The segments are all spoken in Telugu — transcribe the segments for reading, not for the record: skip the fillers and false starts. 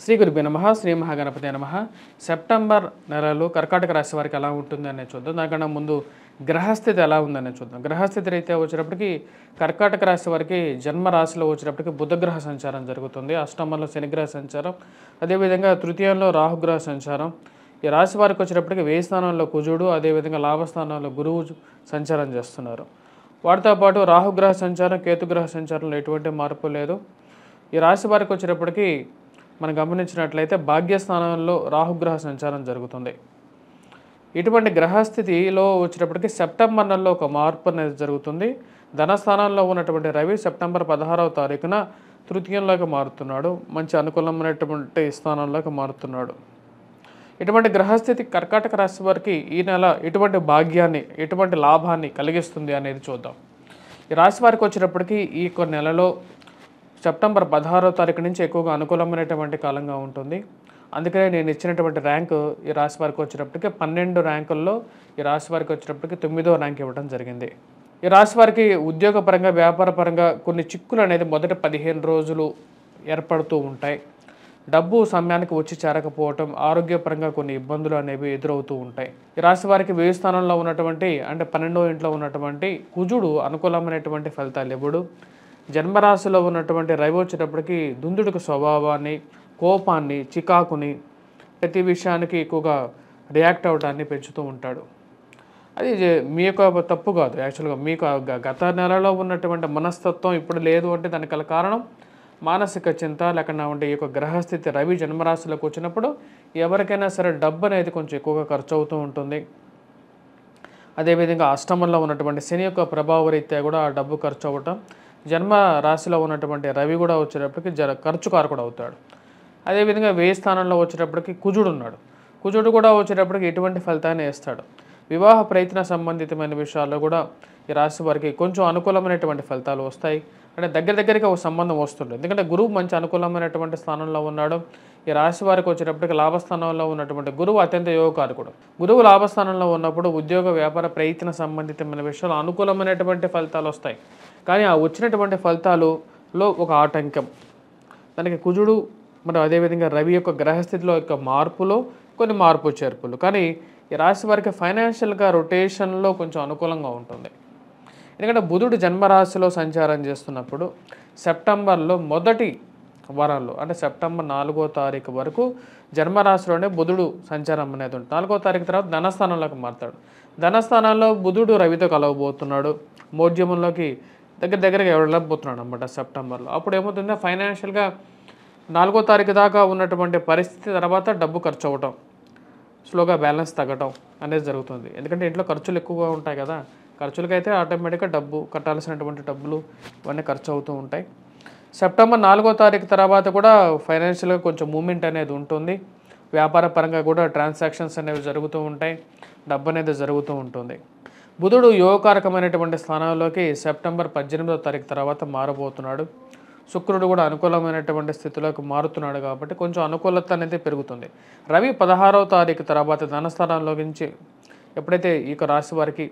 శ్రీ గురుభ్యో నమః శ్రీ మహాగణపతే నమః. సెప్టెంబర్ నెలలో కర్కాటక రాశి వారికి ఎలా ఉంటుంది అనేది చూద్దాం. దానికన్నా ముందు గ్రహస్థితి ఎలా ఉందనేది చూద్దాం. గ్రహస్థితి రీత్యా వచ్చేటప్పటికి కర్కాటక రాశి వారికి జన్మ రాశిలో వచ్చేటప్పటికి బుధగ్రహ సంచారం జరుగుతుంది. అష్టమంలో శనిగ్రహ సంచారం, అదేవిధంగా తృతీయంలో రాహుగ్రహ సంచారం. ఈ రాశి వారికి వచ్చేటప్పటికి వ్యయ స్థానంలో కుజుడు, అదేవిధంగా లాభస్థానంలో గురువు సంచారం చేస్తున్నారు. వాటితో పాటు రాహుగ్రహ సంచారం, కేతుగ్రహ సంచారంలో ఎటువంటి మార్పు లేదు. ఈ రాశి వారికి వచ్చేటప్పటికి మనం గమనించినట్లయితే భాగ్యస్థానంలో రాహుగ్రహ సంచారం జరుగుతుంది. ఇటువంటి గ్రహస్థితిలో వచ్చేటప్పటికి సెప్టెంబర్ నెలలో ఒక మార్పు అనేది జరుగుతుంది. ధనస్థానంలో ఉన్నటువంటి రవి సెప్టెంబర్ 16వ తారీఖున తృతీయంలోకి మారుతున్నాడు. మంచి అనుకూలమైనటువంటి స్థానంలోకి మారుతున్నాడు. ఇటువంటి గ్రహస్థితి కర్కాటక రాశి వారికి ఈ నెల ఎటువంటి భాగ్యాన్ని, ఎటువంటి లాభాన్ని కలిగిస్తుంది అనేది చూద్దాం. ఈ రాశి వారికి వచ్చేటప్పటికి ఈ నెలలో సెప్టెంబర్ 16వ తారీఖు నుంచి ఎక్కువగా అనుకూలమైనటువంటి కాలంగా ఉంటుంది. అందుకనే నేను ఇచ్చినటువంటి ర్యాంకు ఈ రాశి వారికి వచ్చేటప్పటికి 12 ర్యాంకుల్లో ఈ రాశి వారికి వచ్చేటప్పటికి 9వ ర్యాంక్ ఇవ్వడం జరిగింది. ఈ రాశి వారికి ఉద్యోగపరంగా, వ్యాపారపరంగా కొన్ని చిక్కులు అనేది మొదటి 15 రోజులు ఏర్పడుతూ ఉంటాయి. డబ్బు సమయానికి వచ్చి చేరకపోవటం, ఆరోగ్యపరంగా కొన్ని ఇబ్బందులు అనేవి ఎదురవుతూ ఉంటాయి. ఈ రాశి వారికి వ్యయ స్థానంలో ఉన్నటువంటి అంటే 12వ ఇంట్లో ఉన్నటువంటి కుజుడు అనుకూలమైనటువంటి ఫలితాలు ఇవ్వడు. జన్మరాశిలో ఉన్నటువంటి రవి వచ్చేటప్పటికి దుందుడుకు స్వభావాన్ని, కోపాన్ని, చికాకుని, ప్రతి విషయానికి ఎక్కువగా రియాక్ట్ అవ్వడాన్ని పెంచుతూ ఉంటాడు. అది మీ యొక్క తప్పు కాదు. యాక్చువల్గా మీకు గత నెలలో ఉన్నటువంటి మనస్తత్వం ఇప్పుడు లేదు అంటే దానికి గల కారణం మానసిక చింత, లేకుండా ఉండే ఈ యొక్క గ్రహస్థితి రవి జన్మరాశిలోకి వచ్చినప్పుడు ఎవరికైనా సరే డబ్బు అనేది కొంచెం ఎక్కువగా ఖర్చు అవుతూ ఉంటుంది. అదేవిధంగా అష్టమంలో ఉన్నటువంటి శని యొక్క ప్రభావ రీత్యా కూడా ఆ డబ్బు ఖర్చు అవ్వటం, జన్మ రాశిలో ఉన్నటువంటి రవి కూడా వచ్చేటప్పటికి ఖర్చు కారకుడు అవుతాడు. అదేవిధంగా వ్యయ స్థానంలో వచ్చేటప్పటికి కుజుడు ఉన్నాడు. కుజుడు కూడా వచ్చేటప్పటికి ఎటువంటి ఫలితాన్ని ఇస్తాడు. వివాహ ప్రయత్న సంబంధితమైన విషయాల్లో కూడా ఈ రాశి వారికి కొంచెం అనుకూలమైనటువంటి ఫలితాలు వస్తాయి. అంటే దగ్గరికి ఒక సంబంధం వస్తుంది. ఎందుకంటే గురువు మంచి అనుకూలమైనటువంటి స్థానంలో ఉన్నాడు. ఈ రాశి వారికి వచ్చేటప్పటికి లాభస్థానంలో ఉన్నటువంటి గురువు అత్యంత యోగకారకుడు. గురువు లాభస్థానంలో ఉన్నప్పుడు ఉద్యోగ, వ్యాపార ప్రయత్న సంబంధితమైన విషయాలు అనుకూలమైనటువంటి ఫలితాలు వస్తాయి. కానీ ఆ వచ్చినటువంటి ఫలితాలలో ఒక ఆటంకం, దానికి కుజుడు మరియు అదేవిధంగా రవి యొక్క గ్రహస్థితిలో యొక్క మార్పులో కొన్ని మార్పు చేర్పులు. కానీ ఈ రాశి వారికి ఫైనాన్షియల్గా రొటేషన్లో కొంచెం అనుకూలంగా ఉంటుంది. ఎందుకంటే బుధుడు జన్మరాశిలో సంచారం చేస్తున్నప్పుడు సెప్టెంబర్లో మొదటి వారాల్లో అంటే సెప్టెంబర్ 4వ తారీఖు వరకు జన్మరాశిలోనే బుధుడు సంచారం అనేది ఉంటుంది. 4వ తారీఖు తర్వాత ధనస్థానంలోకి మారుతాడు. ధనస్థానంలో బుధుడు రవితో కలవబోతున్నాడు. మోడ్యమంలోకి దగ్గరగా వెళ్ళబోతున్నాడు అన్నమాట సెప్టెంబర్లో. అప్పుడు ఏమవుతుందో ఫైనాన్షియల్గా 4వ తారీఖు దాకా ఉన్నటువంటి పరిస్థితి తర్వాత డబ్బు ఖర్చు అవ్వటం, స్లోగా బ్యాలెన్స్ తగ్గటం అనేది జరుగుతుంది. ఎందుకంటే ఇంట్లో ఖర్చులు ఎక్కువగా ఉంటాయి కదా. ఖర్చులకైతే ఆటోమేటిక్గా డబ్బు కట్టాల్సినటువంటి డబ్బులు ఇవన్నీ ఖర్చు అవుతూ ఉంటాయి. సెప్టెంబర్ 4వ తారీఖు తర్వాత కూడా ఫైనాన్షియల్గా కొంచెం మూమెంట్ అనేది ఉంటుంది. వ్యాపార పరంగా కూడా ట్రాన్సాక్షన్స్ అనేవి జరుగుతూ ఉంటాయి. డబ్బు అనేది జరుగుతూ ఉంటుంది. బుధుడు యోగకారకమైనటువంటి స్థానంలోకి సెప్టెంబర్ 18వ తారీఖు తర్వాత మారబోతున్నాడు. శుక్రుడు కూడా అనుకూలమైనటువంటి స్థితిలోకి మారుతున్నాడు కాబట్టి కొంచెం అనుకూలత అనేది పెరుగుతుంది. రవి 16వ తారీఖు తర్వాత ధనస్థానంలో నుంచి ఎప్పుడైతే ఈ రాశి వారికి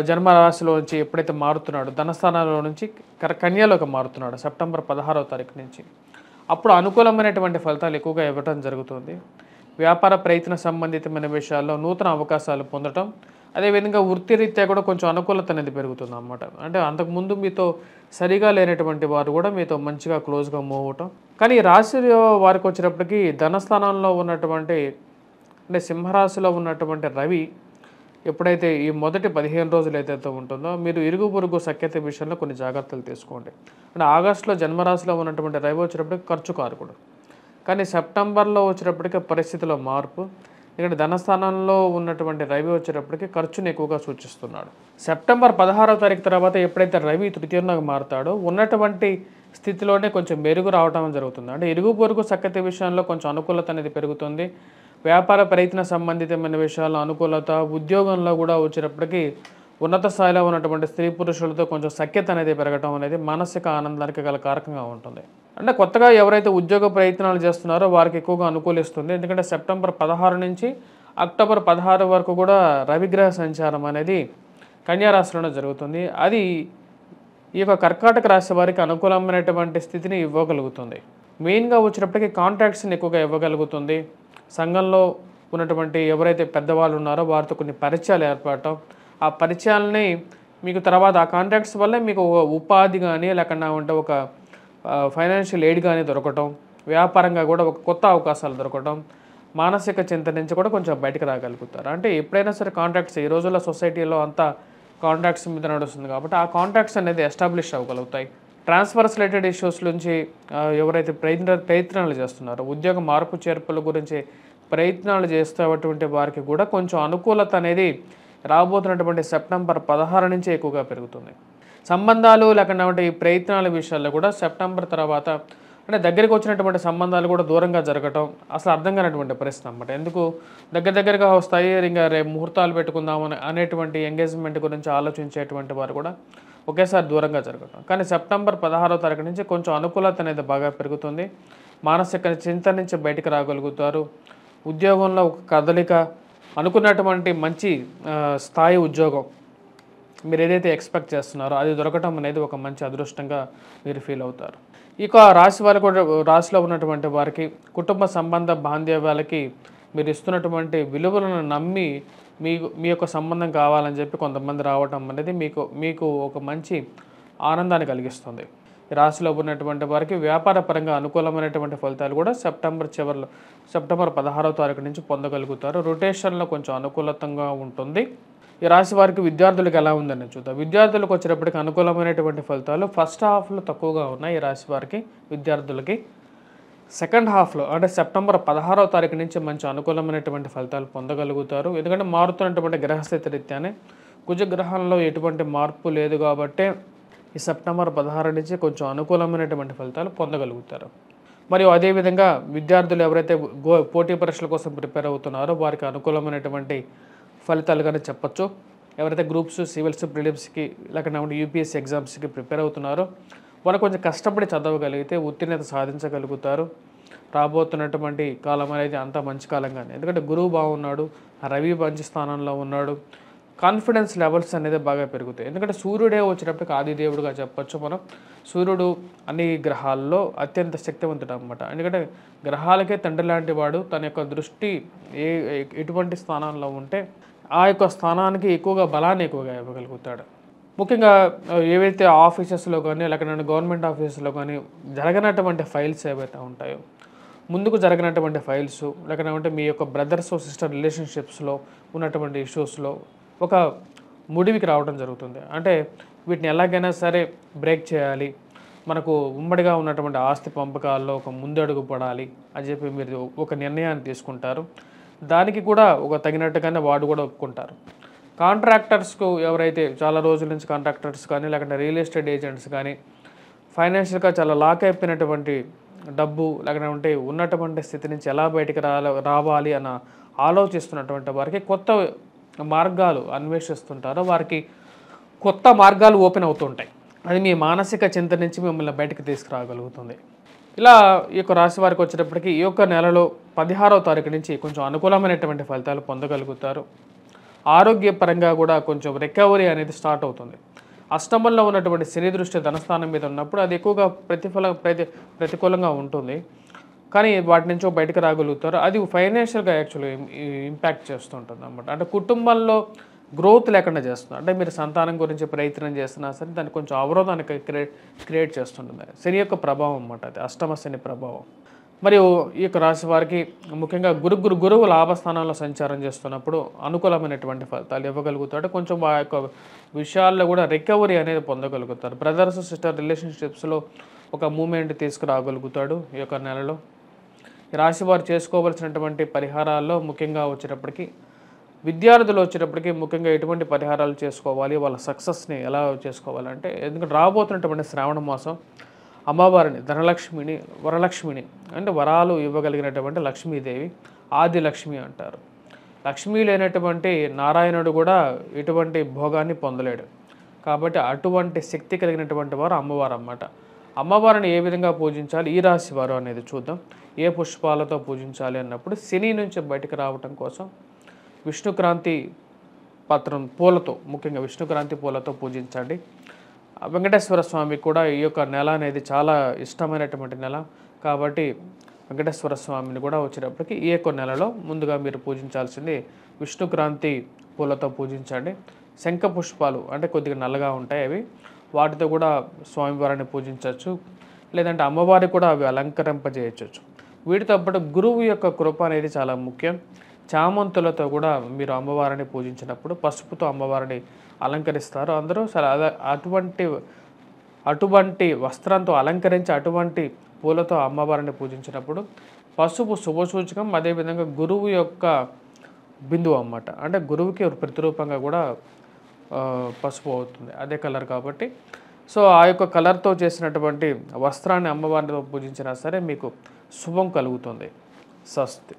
జన్మరాశిలో నుంచి ఎప్పుడైతే మారుతున్నాడు, ధనస్థానంలో నుంచి కన్యలోకి మారుతున్నాడు సెప్టెంబర్ 16వ తారీఖు నుంచి, అప్పుడు అనుకూలమైనటువంటి ఫలితాలు ఎక్కువగా ఇవ్వటం జరుగుతుంది. వ్యాపార ప్రయత్న సంబంధితమైన విషయాల్లో నూతన అవకాశాలు పొందటం, అదేవిధంగా వృత్తిరీత్యా కూడా కొంచెం అనుకూలత అనేది పెరుగుతుంది అన్నమాట. అంటే అంతకుముందు మీతో సరిగా లేనటువంటి వారు కూడా మీతో మంచిగా క్లోజ్గా మూవ్ అవటం. కానీ ఈ రాశిలో వారికి వచ్చేటప్పటికి ధనస్థానంలో ఉన్నటువంటి అంటే సింహరాశిలో ఉన్నటువంటి రవి ఎప్పుడైతే ఈ మొదటి 15 రోజులు ఏదైతే ఉంటుందో మీరు ఇరుగు పొరుగు సఖ్యత విషయంలో కొన్ని జాగ్రత్తలు తీసుకోండి. అంటే ఆగస్టులో జన్మరాశిలో ఉన్నటువంటి రవి వచ్చేటప్పటికి ఖర్చు కారకుడు. కానీ సెప్టెంబర్లో వచ్చేటప్పటికి పరిస్థితిలో మార్పు, ఇక్కడ ధనస్థానంలో ఉన్నటువంటి రవి వచ్చేటప్పటికి ఖర్చుని ఎక్కువగా సూచిస్తున్నాడు. సెప్టెంబర్ 16వ తారీఖు తర్వాత ఎప్పుడైతే రవి తృతీయంలోకి మారుతాడో ఉన్నటువంటి స్థితిలోనే కొంచెం మెరుగు రావడం జరుగుతుంది. అంటే ఇరుగు పొరుగు సఖ్యత విషయంలో కొంచెం అనుకూలత అనేది పెరుగుతుంది. వ్యాపార ప్రయత్న సంబంధితమైన విషయాల్లో అనుకూలత, ఉద్యోగంలో కూడా వచ్చేటప్పటికి ఉన్నత స్థాయిలో ఉన్నటువంటి స్త్రీ పురుషులతో కొంచెం సఖ్యత అనేది పెరగడం అనేది మానసిక ఆనందానికి గల కారకంగా ఉంటుంది. అంటే కొత్తగా ఎవరైతే ఉద్యోగ ప్రయత్నాలు చేస్తున్నారో వారికి ఎక్కువగా అనుకూలిస్తుంది. ఎందుకంటే సెప్టెంబర్ 16 నుంచి అక్టోబర్ 16 వరకు కూడా రవిగ్రహ సంచారం అనేది కన్యారాశిలోనే జరుగుతుంది. అది ఈ యొక్క కర్కాటక రాశి వారికి అనుకూలమైనటువంటి స్థితిని ఇవ్వగలుగుతుంది. మెయిన్గా వచ్చినప్పటికీ కాంట్రాక్ట్స్ని ఎక్కువగా ఇవ్వగలుగుతుంది. సంఘంలో ఉన్నటువంటి ఎవరైతే పెద్దవాళ్ళు ఉన్నారో వారితో కొన్ని పరిచయాలు ఏర్పడటం, ఆ పరిచయాలని మీకు తర్వాత ఆ కాంట్రాక్ట్స్ వల్లే మీకు ఉపాధి కానీ లేకుండా ఉంటే ఒక ఫైనాన్షియల్ ఎయిడ్ కానీ దొరకటం, వ్యాపారంగా కూడా ఒక కొత్త అవకాశాలు దొరకటం, మానసిక చింత నుంచి కూడా కొంచెం బయటకు రాగలుగుతారు. అంటే ఎప్పుడైనా సరే కాంట్రాక్ట్స్ ఈ రోజుల్లో సొసైటీలో అంతా కాంట్రాక్ట్స్ మీద నడుస్తుంది కాబట్టి ఆ కాంట్రాక్ట్స్ అనేది ఎస్టాబ్లిష్ అవ్వగలుగుతాయి. ట్రాన్స్ఫర్స్ రిలేటెడ్ ఇష్యూస్ నుంచి ఎవరైతే ప్రయత్నాలు చేస్తున్నారో ఉద్యోగ మార్పు చేర్పుల గురించి ప్రయత్నాలు చేస్తున్నటువంటి వారికి కూడా కొంచెం అనుకూలత అనేది రాబోతున్నటువంటి సెప్టెంబర్ 16 నుంచి ఎక్కువగా పెరుగుతుంది. సంబంధాలు లేకుండా ఈ ప్రయత్నాల విషయాల్లో కూడా సెప్టెంబర్ తర్వాత అంటే దగ్గరికి వచ్చినటువంటి సంబంధాలు కూడా దూరంగా జరగటం అసలు అర్థం కానటువంటి పరిస్థితి అన్నమాట. ఎందుకు దగ్గరగా వస్తాయి, ఇంకా రేపు ముహూర్తాలు పెట్టుకుందామని అనేటువంటి ఎంగేజ్మెంట్ గురించి ఆలోచించేటువంటి వారు కూడా ఒకేసారి దూరంగా జరగటం. కానీ సెప్టెంబర్ 16వ తారీఖు నుంచి కొంచెం అనుకూలత అనేది బాగా పెరుగుతుంది. మానసిక చింత నుంచి బయటకు రాగలుగుతారు. ఉద్యోగంలో ఒక కదలిక, అనుకున్నటువంటి మంచి స్థాయి ఉద్యోగం మీరు ఏదైతే ఎక్స్పెక్ట్ చేస్తున్నారో అది దొరకటం అనేది ఒక మంచి అదృష్టంగా మీరు ఫీల్ అవుతారు. ఇక రాశి వారు కూడా రాశిలో ఉన్నటువంటి వారికి కుటుంబ సంబంధ బాంధవ్యాలకి మీరు ఇస్తున్నటువంటి విలువలను నమ్మి మీ యొక్క సంబంధం కావాలని చెప్పి కొంతమంది రావటం అనేది మీకు ఒక మంచి ఆనందాన్ని కలిగిస్తుంది. ఈ రాశిలో ఉన్నటువంటి వారికి వ్యాపారపరంగా అనుకూలమైనటువంటి ఫలితాలు కూడా సెప్టెంబర్ 16వ తారీఖు నుంచి పొందగలుగుతారు. రొటేషన్లో కొంచెం అనుకూలతంగా ఉంటుంది. ఈ రాశి వారికి విద్యార్థులకు ఎలా ఉందని చూద్దాం. విద్యార్థులకు వచ్చేటప్పటికి అనుకూలమైనటువంటి ఫలితాలు ఫస్ట్ హాఫ్లో తక్కువగా ఉన్నాయి. ఈ రాశి వారికి విద్యార్థులకి సెకండ్ హాఫ్లో అంటే సెప్టెంబర్ 16వ తారీఖు నుంచి మంచి అనుకూలమైనటువంటి ఫలితాలు పొందగలుగుతారు. ఎందుకంటే మారుతున్నటువంటి గ్రహస్థితి రీత్యానే కుజగ్రహంలో ఎటువంటి మార్పు లేదు కాబట్టి ఈ సెప్టెంబర్ 16 నుంచి కొంచెం అనుకూలమైనటువంటి ఫలితాలు పొందగలుగుతారు. మరియు అదేవిధంగా విద్యార్థులు ఎవరైతే పోటీ పరీక్షల కోసం ప్రిపేర్ అవుతున్నారో వారికి అనుకూలమైనటువంటి ఫలితాలుగానే చెప్పచ్చు. ఎవరైతే గ్రూప్స్, సివిల్స్, ప్రిలిమ్స్కి లేకపోతే యూపీఎస్సీ ఎగ్జామ్స్కి ప్రిపేర్ అవుతున్నారో వాళ్ళు కొంచెం కష్టపడి చదవగలిగితే ఉత్తీర్ణత సాధించగలుగుతారు. రాబోతున్నటువంటి కాలం అనేది అంతా మంచి కాలంగానే, ఎందుకంటే గురువు బాగున్నాడు, రవి మంచి స్థానంలో ఉన్నాడు, కాన్ఫిడెన్స్ లెవెల్స్ అనేది బాగా పెరుగుతాయి. ఎందుకంటే సూర్యుడే వచ్చినప్పటికీ ఆదిదేవుడుగా చెప్పచ్చు మనం. సూర్యుడు అన్ని గ్రహాల్లో అత్యంత శక్తివంతుడు అనమాట. ఎందుకంటే గ్రహాలకే తండ్రి లాంటి వాడు. తన యొక్క దృష్టి ఎటువంటి స్థానాల్లో ఉంటే ఆ యొక్క స్థానానికి ఎక్కువగా బలాన్ని ఎక్కువగా ఇవ్వగలుగుతాడు. ముఖ్యంగా ఏవైతే ఆఫీసెస్లో కానీ లేకపోతే గవర్నమెంట్ ఆఫీసెస్లో కానీ జరగనటువంటి ఫైల్స్ ఏవైతే ఉంటాయో, ముందుకు జరగనటువంటి ఫైల్స్ లేకపోతే మీ యొక్క బ్రదర్స్ సిస్టర్ రిలేషన్షిప్స్లో ఉన్నటువంటి ఇష్యూస్లో ఒక ముడివికి రావడం జరుగుతుంది. అంటే వీటిని ఎలాగైనా సరే బ్రేక్ చేయాలి, మనకు ఉమ్మడిగా ఉన్నటువంటి ఆస్తి పంపకాల్లో ఒక ముందడుగు పడాలి అని చెప్పి మీరు ఒక నిర్ణయాన్ని తీసుకుంటారు. దానికి కూడా ఒక తగినట్టుగానే వాడు కూడా ఒప్పుకుంటారు. కాంట్రాక్టర్స్కు ఎవరైతే చాలా రోజుల నుంచి కాంట్రాక్టర్స్ కానీ లేకపోతే రియల్ ఎస్టేట్ ఏజెంట్స్ కానీ ఫైనాన్షియల్గా చాలా లాక్ అయిపోయినటువంటి డబ్బు లేకపోతే ఉన్నటువంటి స్థితి నుంచి ఎలా బయటికి రావాలి అన్న ఆలోచిస్తున్నటువంటి వారికి కొత్త మార్గాలు అన్వేషిస్తుంటారో వారికి కొత్త మార్గాలు ఓపెన్ అవుతుంటాయి. అది మీ మానసిక చింత నుంచి మిమ్మల్ని బయటకు తీసుకురాగలుగుతుంది. ఇలా ఈ యొక్క రాశి వారికి వచ్చేటప్పటికి ఈ యొక్క నెలలో 16వ తారీఖు నుంచి కొంచెం అనుకూలమైనటువంటి ఫలితాలు పొందగలుగుతారు. ఆరోగ్యపరంగా కూడా కొంచెం రికవరీ అనేది స్టార్ట్ అవుతుంది. అష్టమంలో ఉన్నటువంటి శని దృష్టి ధనస్థానం మీద ఉన్నప్పుడు అది ఎక్కువగా ప్రతికూలంగా ఉంటుంది. కానీ వాటి నుంచి బయటకు రాగలుగుతారు. అది ఫైనాన్షియల్గా యాక్చువల్గా ఇంపాక్ట్ చేస్తుంటుంది అన్నమాట. అంటే కుటుంబంలో గ్రోత్ లేకుండా చేస్తుంది. అంటే మీరు సంతానం గురించి ప్రయత్నం చేస్తున్నా సరే దాన్ని కొంచెం అవరోధాన్ని క్రియేట్ చేస్తుంటుంది. శని యొక్క ప్రభావం అన్నమాట, అది అష్టమ శని ప్రభావం. మరియు ఈ యొక్క రాశి వారికి ముఖ్యంగా గురువు లాభస్థానంలో సంచారం చేస్తున్నప్పుడు అనుకూలమైనటువంటి ఫలితాలు ఇవ్వగలుగుతాడు. కొంచెం ఆ యొక్క విషయాల్లో కూడా రికవరీ అనేది పొందగలుగుతారు. బ్రదర్స్ సిస్టర్ రిలేషన్షిప్స్లో ఒక మూమెంట్ తీసుకురాగలుగుతాడు ఈ యొక్క నెలలో. ఈ రాశి వారు చేసుకోవలసినటువంటి పరిహారాల్లో ముఖ్యంగా వచ్చేటప్పటికి విద్యార్థులు వచ్చేటప్పటికి ముఖ్యంగా ఎటువంటి పరిహారాలు చేసుకోవాలి, వాళ్ళ సక్సెస్ని ఎలా చేసుకోవాలంటే, ఎందుకంటే రాబోతున్నటువంటి శ్రావణ మాసం అమ్మవారిని ధనలక్ష్మిని వరలక్ష్మిని అంటే వరాలు ఇవ్వగలిగినటువంటి లక్ష్మీదేవి ఆదిలక్ష్మి అంటారు. లక్ష్మీ లేనటువంటి నారాయణుడు కూడా ఎటువంటి భోగాన్ని పొందలేడు. కాబట్టి అటువంటి శక్తి కలిగినటువంటి వారు అమ్మవారు అన్నమాట. అమ్మవారిని ఏ విధంగా పూజించాలి ఈ రాశి వారు అనేది చూద్దాం. ఏ పుష్పాలతో పూజించాలి అన్నప్పుడు శని నుంచి బయటకు రావటం కోసం విష్ణుక్రాంతి పత్రం పూలతో, ముఖ్యంగా విష్ణుక్రాంతి పూలతో పూజించండి. వెంకటేశ్వర స్వామి కూడా ఈ యొక్క నెల అనేది చాలా ఇష్టమైనటువంటి నెల కాబట్టి వెంకటేశ్వర స్వామిని కూడా వచ్చేటప్పటికి ఈ యొక్క నెలలో ముందుగా మీరు పూజించాల్సింది విష్ణుక్రాంతి పూలతో పూజించండి. శంఖ పుష్పాలు అంటే కొద్దిగా నల్లగా ఉంటాయి అవి, వాటితో కూడా స్వామివారిని పూజించవచ్చు. లేదంటే అమ్మవారికి కూడా అవి అలంకరింపజేయచ్చు. వీటితో పాటు గురువు యొక్క కృప అనేది చాలా ముఖ్యం. చామంతులతో కూడా మీరు అమ్మవారిని పూజించినప్పుడు పసుపుతో అమ్మవారిని అలంకరిస్తారు అందరూ. అటువంటి వస్త్రంతో అలంకరించి అటువంటి పూలతో అమ్మవారిని పూజించినప్పుడు పసుపు శుభసూచకం. అదేవిధంగా గురువు యొక్క బిందువు అన్నమాట. అంటే గురువుకి ప్రతిరూపంగా కూడా పసుపు అవుతుంది, అదే కలర్ కాబట్టి. సో ఆ యొక్క కలర్తో చేసినటువంటి వస్త్రాన్ని అమ్మవారితో పూజించినా సరే మీకు శుభం కలుగుతుంది. స్వస్తి.